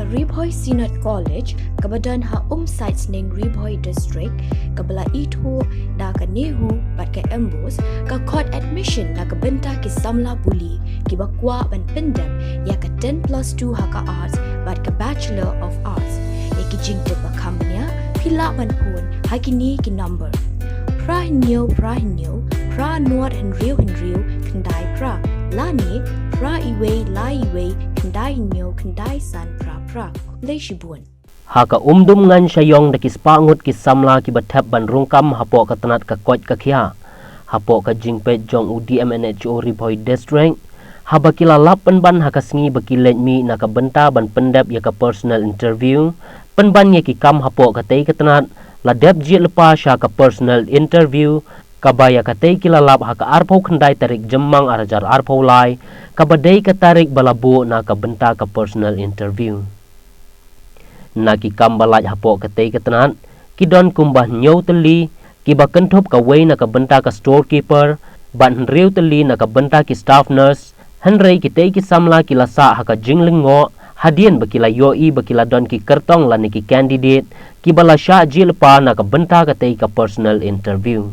Ribhoi Sinat College kabadan ha sites ning Ribhoi District kabala itu da ka nehu bat ka embos ka court admission na ka benta ki samla buli ki bakwa ban pendam ya ka 10+2 ha ka arts bat ka Bachelor of Arts ya ki jingte ba kambnya pila ban pun ha ki ni ki number pra hinyo pra nuat henriu kendai pra lani pra iwe la iwe kendai hinyo kendai san pra leishibun haka umdum ngan syayong daki spangut ki samla ki bathap ban rungkam hapo ka tanat ka koj ka khia hapo ka jingpet jong UDMNHO Ribhoi District habakila lapan ban haka sngi baki lejmi na ka benta ban pendap ya ka personal interview penban ye ki kam hapo ka tei ka tanat la dep ji lepa sha ka personal interview kabaya ka tei kilalap haka arpo khandai tarik jemmang arajar arpo lai kabadai ka tarik balabu na ka benta ka personal interview naki kambalaj hapo ka tei ka tanat kidon kumbah nyau teli ki bakenthop ka wei na ka benta ka storekeeper ban riu teli na ka benta ki staff nurse hanrei ki tei ki samla ki lasa haka jinglingo hadian bakila yoi bakila don ki kertong la ki candidate ki bala sha jilpa na ka benta ka tei ka personal interview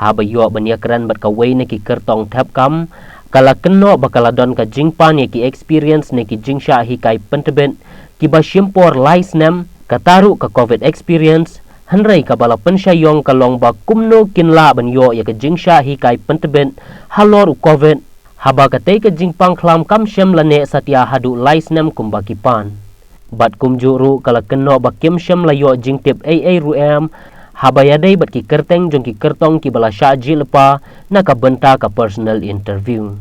haba yo banyakran bat ka wei na ki kertong thap kam kala kenno bakala don ka jingpan ye ki experience ne ki jingsha hi kai pentebet ki ba shimpor laisnem kataru ka covid experience hanrei ka bala pensyayong kalong ba kumno kinla ban yo ya ka jingsha hi kai pentebet halor covid haba ka tei ka jingpang khlam kam shem lane satya hadu laisnem kumbakipan bat kumjuru kala kenno ba kim shem la yo jingtip aa ruem haba yadai bat ki kerteng jong ki kertong ki bala syaji lepa na ka benta ka personal interview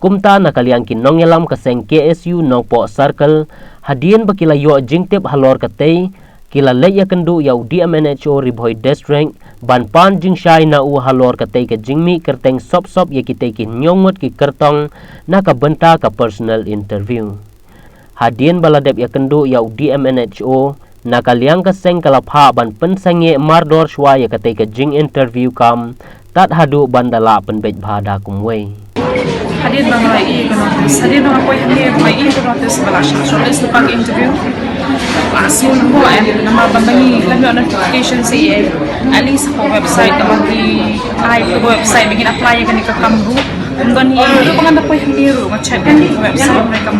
kumta na kalian ki nong yalam ka seng KSU nong po circle hadian bakila yo jingtip halor ka tei kila leya kendu ya UDMNHO Ribhoi District ban pan jing shai na u halor ka tei ka jingmi kerteng sop ya ki tei ki nyongot ki kertong na ka benta ka personal interview hadian baladep ya kendu ya UDMNHO na kaliang ka seng kalapha ban pensenge mardor shwa ya ka tei ka jing interview kam tat hadu bandala penbej bhada kumwei hadir bang mai notice hadir bang koi hadir mai notice balasha shortlist pag interview asul mo nama bantangi lagu notification si at least ko website bagi ay ko website bigin apply kan ka kamru undan ni do panganda koi hadir check kan website mereka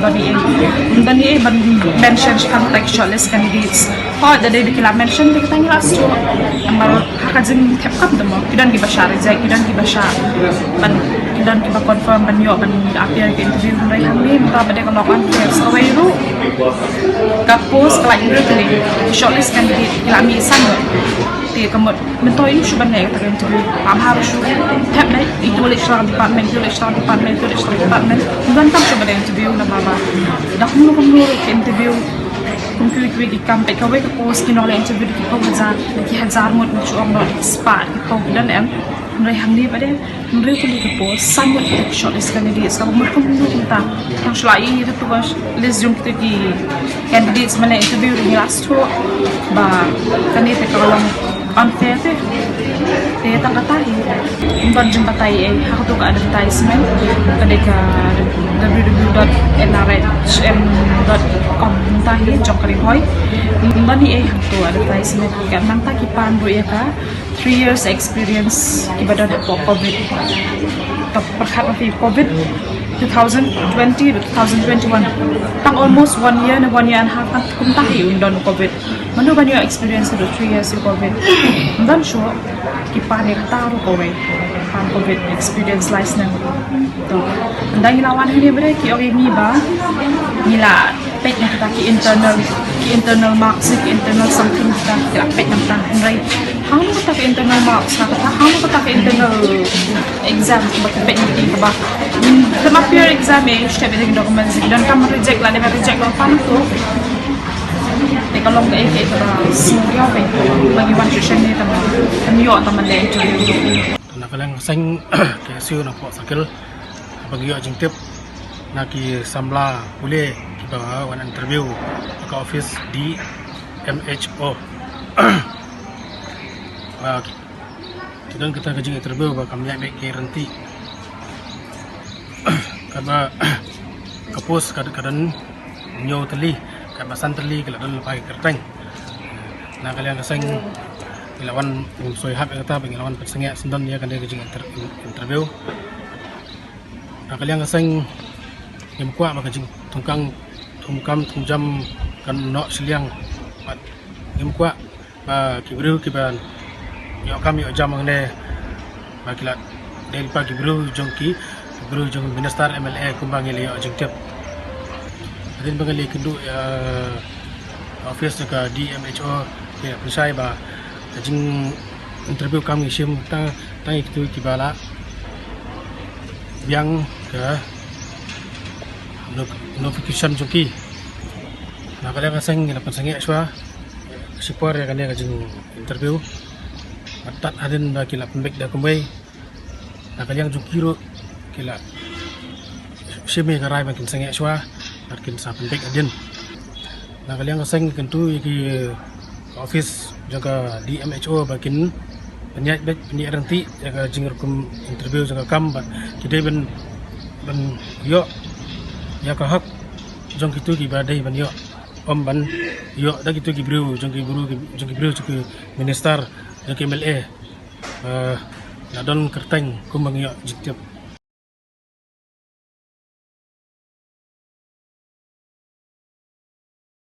undan ni ban mention contact shortlist candidates ha da dai bikila mention bikita ni last to amar hakajin tap kap demo kidan ki basha reject kidan ki basha ban dan kita confirm ban yo ban appear ke interview mulai hamil ta bade kalau kan sawai ru ka post kala interview shortlist candidate kami sang ti kamot mento ini suban ne ta interview am harus tap dai itu boleh strong department dan tam suban interview na baba dah mulu ke interview computer di kampai kau ke post kini oleh interview di kau hazar mut cuam no spot kau dan mereka hamil pada mereka tu post sambil kita shortlist candidates kalau mereka mulu tentang yang selain itu tu bas list jom kita di candidates mana interview di last tu bah candidate kalau unfair tu dia tak katahi bukan jumpa tai aku tu ke advertisement ketika www.nrhm.com tahi jokri hoy bani tu advertisement kan nang ta kipan bu ya ka 3 years experience ibadah po covid perkhat of covid 2020 to 2021 tang almost 1 year and a half at kum tahi undon covid manu ban your experience to 3 years in covid dan show kipan ni taru covid pan covid experience license to andang lawan ni bre ki ori ni ba nila pek na ki internal marks ki internal something kita kira pek na ta right how mo ta ki internal marks na ta how mo ta ki internal exam ba pek ni ba lama peer exam step dengan dokumen dan kamu reject lah dia reject lah pan tu kalau nggak itu semua bagi one session ni teman yo teman dia interview na kalang seng KSU na po sakil bagi yo jingtip na ki samla boleh kita wan interview ke office di MHO kita kerja interview ba kami ambil guarantee karena kapus kadang-kadang nyo teli kat basan teli kala don lepai kerteng na kalian kaseng ilawan soi hab kata pengilawan persengek sendon dia kan dia kejing interview na kalian kaseng yang kuat maka jing tungkam tungjam kan nok seliang yang kuat kibru kiban yo kami yo jam ngene bakilat del pagi bro jongki bro jong minister MLA kumbang ile yo jong tep adin bangali kendu office ka DMHO ya persai ba jing interview kami sim tang itu kibala yang ke notification jongki na kala kaseng ila pasangya swa sipor ya kan dia jing interview matat adin ba kila pembek da kumbay na kaliang jukiro kila simi karay makin sangya swa arkin sa pembek adin na kaliang kaseng kentu ki office jaga DMHO bakin penyat ranti jaga jingir kum interview jaga kam kidai ben yo ya ka hak jong kitu ki badai ban yo om ban yo da kitu ki bru jong ki bru minister jong ki MLA na don kerteng kumbang yo jityap